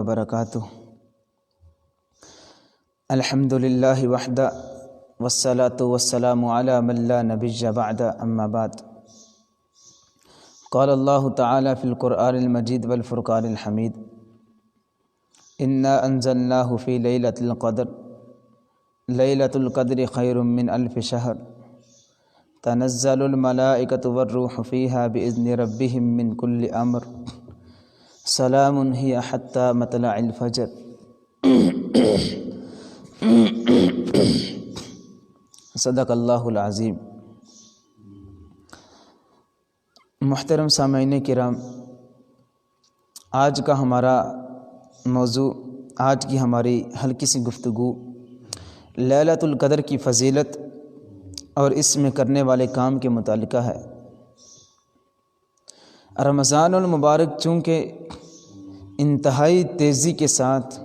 وبرکاتہ۔ الحمد للہ وحدہ والصلاة والسلام علی من لا نبی بعد، اما بعد۔ قال اللہ تعالی فی القرآن المجید والفرقان الحمید: انا انزلناہ فی لیلۃ القدر، لیلۃ القدر خیر من الف شہر، تنزل الملائکۃ والروح فیہا باذن ربہم من کل امر، سلام ہی حتی مطلع الفجر۔ صدق اللہ العظیم۔ محترم سامعین کرام، آج کا ہمارا موضوع، آج کی ہماری ہلکی سی گفتگو لیلۃ القدر کی فضیلت اور اس میں کرنے والے کام کے متعلقہ ہے۔ رمضان المبارک چونکہ انتہائی تیزی کے ساتھ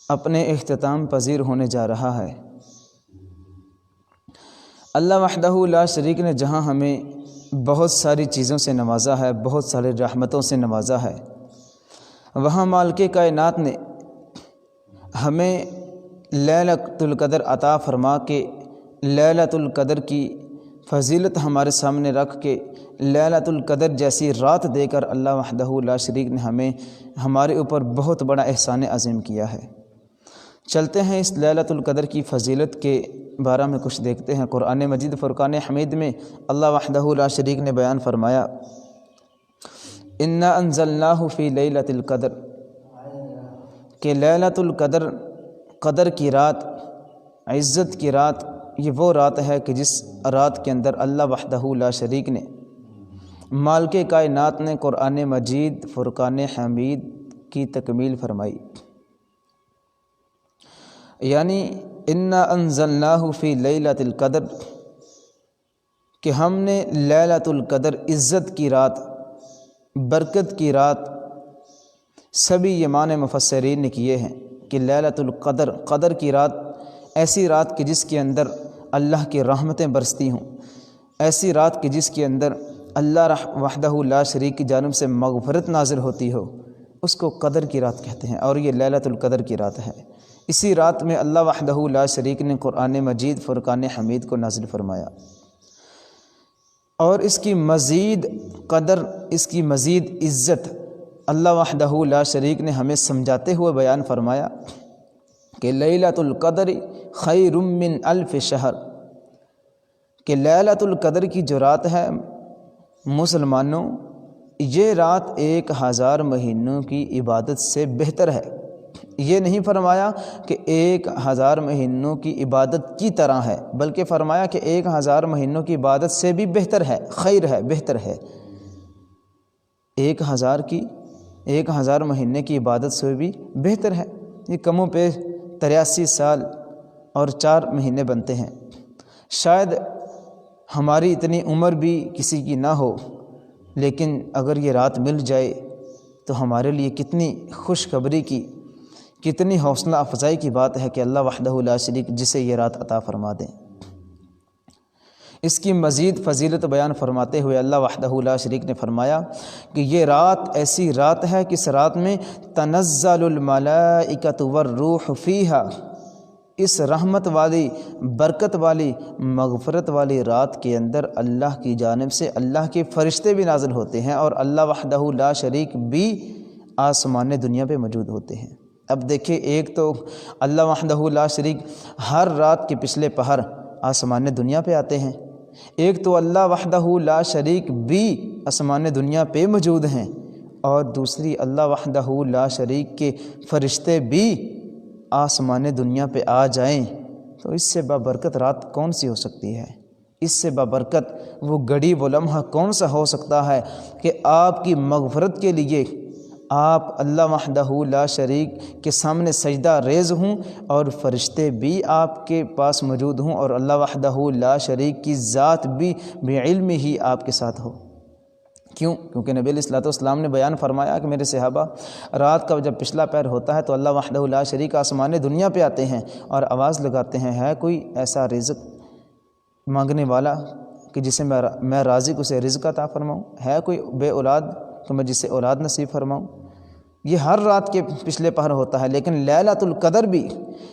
اپنے اختتام پذیر ہونے جا رہا ہے، اللہ وحدہ لا شریک نے جہاں ہمیں بہت ساری چیزوں سے نوازا ہے، بہت ساری رحمتوں سے نوازا ہے، وہاں مالک کائنات نے ہمیں لیلۃ القدر عطا فرما کے، لیلۃ القدر کی فضیلت ہمارے سامنے رکھ کے، لیلۃ القدر جیسی رات دے کر اللہ وحدہ لا شریک نے ہمارے اوپر بہت بڑا احسان عظیم کیا ہے۔ چلتے ہیں اس لیلۃ القدر کی فضیلت کے بارے میں کچھ دیکھتے ہیں۔ قرآن مجید فرقان حمید میں اللہ وحدہ لا شریک نے بیان فرمایا: انا انزلناہ فی لیلۃ القدر، کہ لیلۃ القدر، قدر کی رات، عزت کی رات، یہ وہ رات ہے کہ جس رات کے اندر اللہ وحدہ لا شریک نے، مالک کائنات نے قرآن مجید فرقان حمید کی تکمیل فرمائی۔ یعنی انا انزلناہ فی لیلۃ القدر، کہ ہم نے لیلۃ القدر، عزت کی رات، برکت کی رات، سبھی یہ معنی مفسرین نے کیے ہیں کہ لیلۃ القدر، قدر کی رات، ایسی رات کہ جس کے اندر اللہ کی رحمتیں برستی ہوں، ایسی رات کہ جس کے اندر اللہ وحدہ لا شریک کی جانب سے مغفرت نازل ہوتی ہو، اس کو قدر کی رات کہتے ہیں، اور یہ لیلۃ القدر کی رات ہے۔ اسی رات میں اللہ وحدہ لا شریک نے قرآن مجید فرقان حمید کو نازل فرمایا، اور اس کی مزید قدر، اس کی مزید عزت اللہ وحدہ لا شریک نے ہمیں سمجھاتے ہوئے بیان فرمایا کہ لیلۃ القدر خیر من الف شہر، کہ لیلۃ القدر کی جو رات ہے مسلمانوں، یہ رات 1000 مہینوں کی عبادت سے بہتر ہے۔ یہ نہیں فرمایا کہ 1000 مہینوں کی عبادت کی طرح ہے، بلکہ فرمایا کہ 1000 مہینوں کی عبادت سے بھی بہتر ہے، خیر ہے، بہتر ہے۔ 1000 مہینے کی عبادت سے بھی بہتر ہے۔ یہ کم و بیش 83 سال اور 4 مہینے بنتے ہیں۔ شاید ہماری اتنی عمر بھی کسی کی نہ ہو، لیکن اگر یہ رات مل جائے تو ہمارے لیے کتنی خوشخبری کی، کتنی حوصلہ افزائی کی بات ہے کہ اللہ وحدہ لا شریک جسے یہ رات عطا فرما دیں۔ اس کی مزید فضیلت بیان فرماتے ہوئے اللہ وحدہ لا شریک نے فرمایا کہ یہ رات ایسی رات ہے کہ اس رات میں تنزل الملائکۃ والروح فیہا، اس رحمت والی، برکت والی، مغفرت والی رات کے اندر اللہ کی جانب سے اللہ کے فرشتے بھی نازل ہوتے ہیں، اور اللہ وحدہ لا شریک بھی آسمان دنیا پہ موجود ہوتے ہیں۔ اب دیکھیں، ایک تو اللہ وحدہ لا شریک ہر رات کے پچھلے پہر آسمان دنیا پہ آتے ہیں، ایک تو اللہ وحدہ لا شریک بھی آسمان دنیا پہ موجود ہیں، اور دوسری اللہ وحدہ لا شریک کے فرشتے بھی آسمان دنیا پہ آ جائیں، تو اس سے بابرکت رات کون سی ہو سکتی ہے؟ اس سے بابرکت وہ گھڑی، وہ لمحہ کون سا ہو سکتا ہے کہ آپ کی مغفرت کے لیے آپ اللہ وحدہ لا شریک کے سامنے سجدہ ریز ہوں، اور فرشتے بھی آپ کے پاس موجود ہوں، اور اللہ وحدہ لا شریک کی ذات بھی بعلم ہی آپ کے ساتھ ہو۔ کیوں؟ کیونکہ نبی علیہ الصلوۃ والسلام نے بیان فرمایا کہ میرے صحابہ، رات کا جب پچھلا پہر ہوتا ہے تو اللہ وحدہ لا شریک آسمان دنیا پہ آتے ہیں اور آواز لگاتے ہیں: ہے کوئی ایسا رزق مانگنے والا کہ جسے میں رازق اسے رزق عطا فرماؤں؟ ہے کوئی بے اولاد تو میں جسے اولاد نصیب فرماؤں؟ یہ ہر رات کے پچھلے پہر ہوتا ہے، لیکن لیلۃ القدر بھی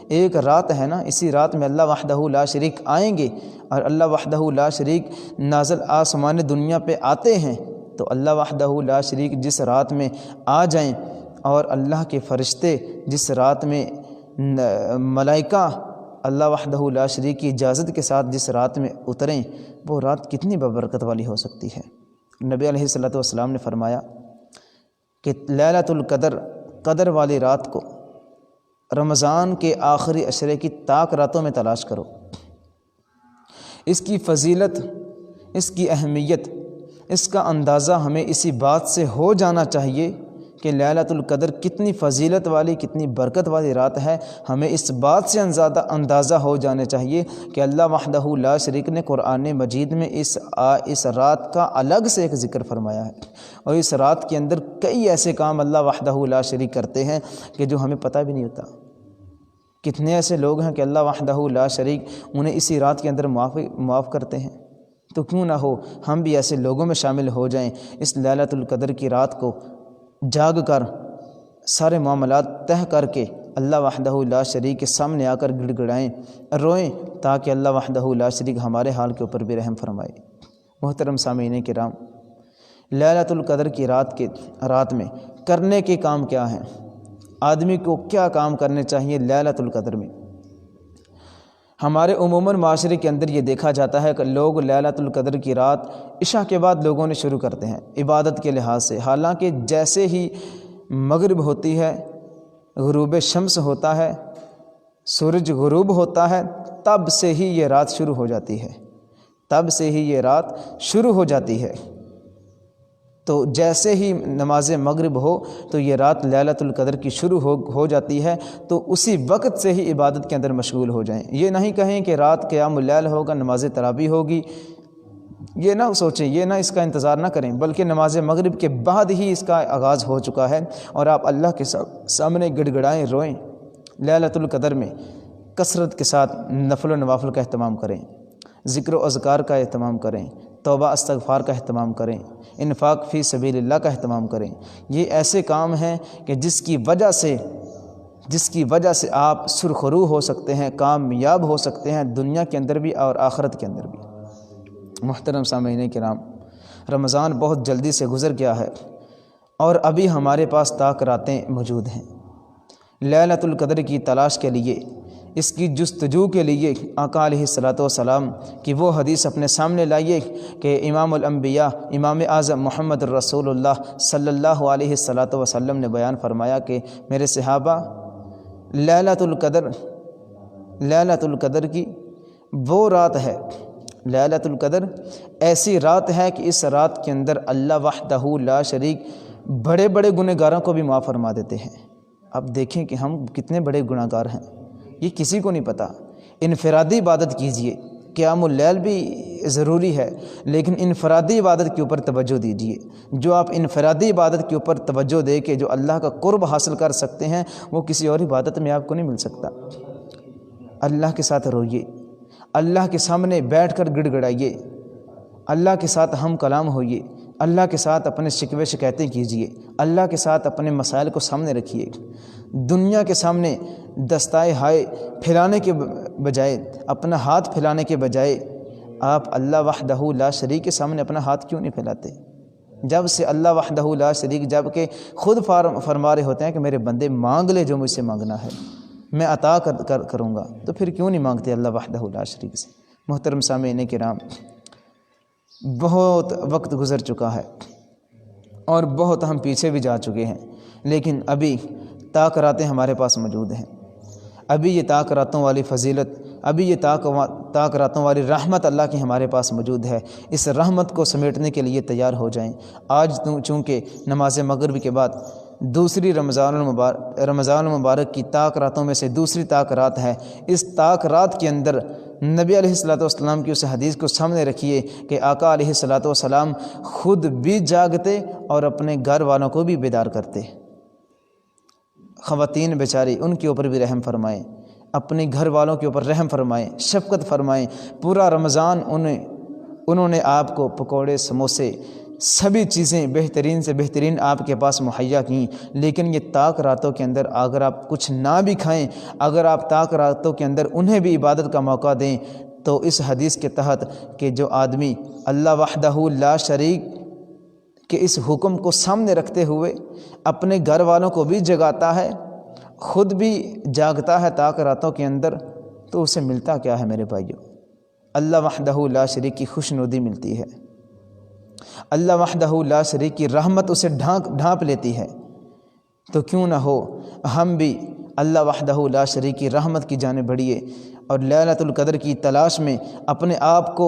ایک رات ہے نا، اسی رات میں اللہ وحدہ لا شریک آئیں گے، اور اللہ وحدہ لا شریک نازل آسمان دنیا پہ آتے ہیں، تو اللہ وحدہ لا شریک جس رات میں آ جائیں اور اللہ کے فرشتے جس رات میں ملائکہ اللہ وحدہ لا شریک کی اجازت کے ساتھ جس رات میں اتریں، وہ رات کتنی ببرکت والی ہو سکتی ہے۔ نبی علیہ الصلوۃ والسلام نے فرمایا کہ لیلۃ القدر، قدر والی رات کو رمضان کے آخری عشرے کی طاق راتوں میں تلاش کرو۔ اس کی فضیلت، اس کی اہمیت، اس کا اندازہ ہمیں اسی بات سے ہو جانا چاہیے کہ لیلۃ القدر کتنی فضیلت والی، کتنی برکت والی رات ہے۔ ہمیں اس بات سے اندازہ ہو جانے چاہیے کہ اللہ وحدہ لا شریک نے قرآن مجید میں اس رات کا الگ سے ایک ذکر فرمایا ہے، اور اس رات کے اندر کئی ایسے کام اللہ وحدہ لا شریک کرتے ہیں کہ جو ہمیں پتہ بھی نہیں ہوتا۔ کتنے ایسے لوگ ہیں کہ اللہ وحدہ لا شریک انہیں اسی رات کے اندر معاف کرتے ہیں، تو کیوں نہ ہو ہم بھی ایسے لوگوں میں شامل ہو جائیں، اس لیلۃ القدر کی رات کو جاگ کر سارے معاملات طے کر کے اللہ وحدہ لا شریک کے سامنے آ کر گڑ گڑائیں، روئیں، تاکہ اللہ وحدہ لا شریک ہمارے حال کے اوپر بھی رحم فرمائے۔ محترم سامعین کرام، لیلۃ القدر کی رات میں کرنے کے کام کیا ہیں؟ آدمی کو کیا کام کرنے چاہیے لیلۃ القدر میں؟ ہمارے عموماً معاشرے کے اندر یہ دیکھا جاتا ہے کہ لوگ لیلۃ القدر کی رات عشاء کے بعد لوگوں نے شروع کرتے ہیں عبادت کے لحاظ سے، حالانکہ جیسے ہی مغرب ہوتی ہے، غروب شمس ہوتا ہے، سورج غروب ہوتا ہے، تب سے ہی یہ رات شروع ہو جاتی ہے، تب سے ہی یہ رات شروع ہو جاتی ہے۔ تو جیسے ہی نماز مغرب ہو تو یہ رات لیلۃ القدر کی شروع ہو جاتی ہے، تو اسی وقت سے ہی عبادت کے اندر مشغول ہو جائیں۔ یہ نہیں کہیں کہ رات قیام اللیل ہوگا، نماز تراویح ہوگی، یہ نہ سوچیں، یہ نہ اس کا انتظار نہ کریں، بلکہ نماز مغرب کے بعد ہی اس کا آغاز ہو چکا ہے، اور آپ اللہ کے سامنے گڑ گڑائیں، روئیں۔ لیلۃ القدر میں کثرت کے ساتھ نفل و نوافل کا اہتمام کریں، ذکر و اذکار کا اہتمام کریں، توبہ استغفار کا اہتمام کریں، انفاق فی سبیل اللہ کا اہتمام کریں۔ یہ ایسے کام ہیں کہ جس کی وجہ سے آپ سرخرو ہو سکتے ہیں، کامیاب ہو سکتے ہیں، دنیا کے اندر بھی اور آخرت کے اندر بھی۔ محترم سامعین کرام، رمضان بہت جلدی سے گزر گیا ہے، اور ابھی ہمارے پاس طاق راتیں موجود ہیں۔ لیلۃ القدر کی تلاش کے لیے، اس کی جستجو کے لیے آقا علیہ الصلوۃ والسلام کی وہ حدیث اپنے سامنے لائیے کہ امام الانبیاء، امام اعظم محمد الرسول اللہ صلی اللہ علیہ الصلوۃ وسلم نے بیان فرمایا کہ میرے صحابہ، لیلۃ القدر کی وہ رات ہے، لیلۃ القدر ایسی رات ہے کہ اس رات کے اندر اللہ وحدہ لا شریک بڑے بڑے گنہ گاروں کو بھی معاف فرما دیتے ہیں۔ اب دیکھیں کہ ہم کتنے بڑے گناہ گار ہیں، یہ کسی کو نہیں پتہ۔ انفرادی عبادت کیجئے، قیام اللیل بھی ضروری ہے، لیکن انفرادی عبادت کے اوپر توجہ دیجئے۔ جو آپ انفرادی عبادت کے اوپر توجہ دے کے جو اللہ کا قرب حاصل کر سکتے ہیں، وہ کسی اور عبادت میں آپ کو نہیں مل سکتا۔ اللہ کے ساتھ روئیے، اللہ کے سامنے بیٹھ کر گڑ گڑائیے، اللہ کے ساتھ ہم کلام ہوئیے، اللہ کے ساتھ اپنے شکوے شکایتیں کیجئے، اللہ کے ساتھ اپنے مسائل کو سامنے رکھیے۔ دنیا کے سامنے دستائے ہائے پھیلانے کے بجائے، اپنا ہاتھ پھیلانے کے بجائے، آپ اللہ وحدہ لا شریک کے سامنے اپنا ہاتھ کیوں نہیں پھیلاتے؟ جب سے اللہ وحدہ لا شریک جب کہ خود فرما رہے ہوتے ہیں کہ میرے بندے مانگ لے جو مجھ سے مانگنا ہے، میں عطا کروں گا، تو پھر کیوں نہیں مانگتے اللہ وحدہ لا شریک سے؟ محترم سامعین کرام، بہت وقت گزر چکا ہے اور بہت ہم پیچھے بھی جا چکے ہیں، لیکن ابھی طاق راتیں ہمارے پاس موجود ہیں۔ ابھی یہ طاق راتوں والی فضیلت، ابھی یہ طاق راتوں والی رحمت اللہ کی ہمارے پاس موجود ہے۔ اس رحمت کو سمیٹنے کے لیے تیار ہو جائیں۔ آج چونکہ نماز مغرب کے بعد دوسری رمضان المبارک کی طاق راتوں میں سے دوسری طاق رات ہے، اس طاق رات کے اندر نبی علیہ الصلوۃ والسلام کی اس حدیث کو سامنے رکھیے کہ آقا علیہ الصلوۃ والسلام خود بھی جاگتے اور اپنے گھر والوں کو بھی بیدار کرتے۔ خواتین بیچاری، ان کے اوپر بھی رحم فرمائیں، اپنے گھر والوں کے اوپر رحم فرمائیں، شفقت فرمائیں۔ پورا رمضان انہوں نے آپ کو پکوڑے، سموسے، سبھی چیزیں بہترین سے بہترین آپ کے پاس مہیا کیں، لیکن یہ طاق راتوں کے اندر اگر آپ کچھ نہ بھی کھائیں، اگر آپ طاق راتوں کے اندر انہیں بھی عبادت کا موقع دیں، تو اس حدیث کے تحت کہ جو آدمی اللہ وحدہ لا شریک کے اس حکم کو سامنے رکھتے ہوئے اپنے گھر والوں کو بھی جگاتا ہے، خود بھی جاگتا ہے طاق راتوں کے اندر، تو اسے ملتا کیا ہے میرے بھائیو؟ اللہ وحدہ لا شریک کی خوشنودی ملتی ہے، اللہ وحدہ لا شریک کی رحمت اسے ڈھانپ لیتی ہے۔ تو کیوں نہ ہو ہم بھی اللہ وحدہ لا شریک کی رحمت کی جانب بڑھیے اور لیلۃ القدر کی تلاش میں اپنے آپ کو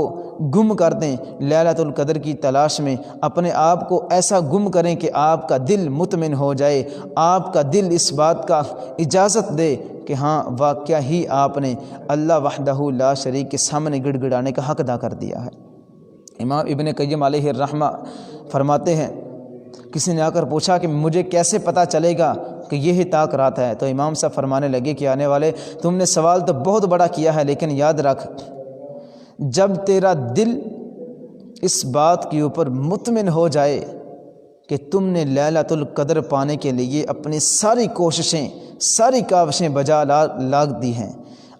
گم کر دیں، لیلۃ القدر کی تلاش میں اپنے آپ کو ایسا گم کریں کہ آپ کا دل مطمئن ہو جائے، آپ کا دل اس بات کا اجازت دے کہ ہاں واقعہ ہی آپ نے اللہ وحدہ لا شریک کے سامنے گڑ گڑانے کا حق ادا کر دیا ہے۔ امام ابن قیم علیہ الرحمہ فرماتے ہیں، کسی نے آ کر پوچھا کہ مجھے کیسے پتہ چلے گا کہ یہی طاق رات ہے؟ تو امام صاحب فرمانے لگے کہ آنے والے تم نے سوال تو بہت بڑا کیا ہے، لیکن یاد رکھ جب تیرا دل اس بات کے اوپر مطمئن ہو جائے کہ تم نے لیلۃ القدر پانے کے لیے اپنی ساری کوششیں ساری کاوشیں بجا لاگ دی ہیں،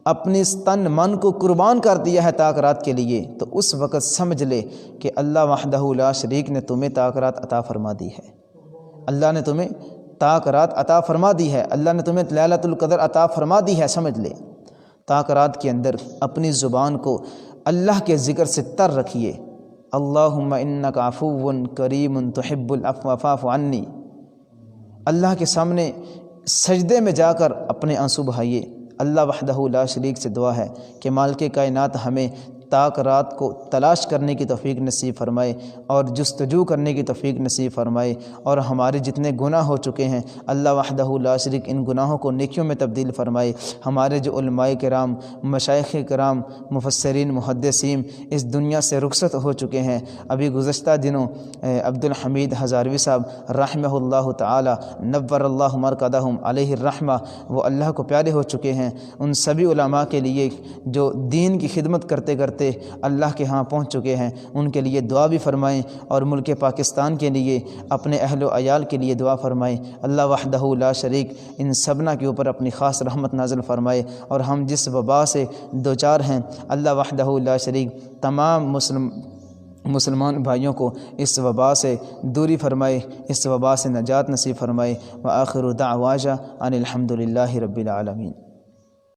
اپنی تن من کو قربان کر دیا ہے طاق رات کے لیے، تو اس وقت سمجھ لے کہ اللہ وحدہ لا شریک نے تمہیں طاق رات عطا فرما دی ہے، اللہ نے تمہیں طاق رات عطا فرما دی ہے، اللہ نے تمہیں لیلۃ القدر عطا فرما دی ہے۔ سمجھ لے طاق رات کے اندر اپنی زبان کو اللہ کے ذکر سے تر رکھیے، اللہم انک عفو کریم تحب العفو فاعف عنی، اللہ کے سامنے سجدے میں جا کر اپنے آنسو بہائیے۔ اللہ وحدہ لا شریک سے دعا ہے کہ مالک کائنات ہمیں طاق رات کو تلاش کرنے کی توفیق نصیب فرمائے اور جستجو کرنے کی توفیق نصیب فرمائے، اور ہمارے جتنے گناہ ہو چکے ہیں اللہ وحدہ لا شریک ان گناہوں کو نیکیوں میں تبدیل فرمائے۔ ہمارے جو علماء کرام، مشائخ کرام، مفسرین، محدثین اس دنیا سے رخصت ہو چکے ہیں، ابھی گزشتہ دنوں عبد الحمید ہزاروی صاحب رحمہ اللہ تعالی نور اللہ مرقدہم علیہ الرحمہ، وہ اللہ کو پیارے ہو چکے ہیں۔ ان سبھی علماء کے لیے جو دین کی خدمت کرتے کرتے اللہ کے ہاں پہنچ چکے ہیں، ان کے لیے دعا بھی فرمائیں، اور ملک پاکستان کے لیے اپنے اہل و عیال کے لیے دعا فرمائیں۔ اللہ وحدہ لا شریک ان سبنا کے اوپر اپنی خاص رحمت نازل فرمائے، اور ہم جس وبا سے دوچار ہیں اللہ وحدہ لا شریک تمام مسلمان بھائیوں کو اس وبا سے دوری فرمائے، اس وبا سے نجات نصیب فرمائے۔ وآخر دعوانا ان الحمد للہ رب العالمین۔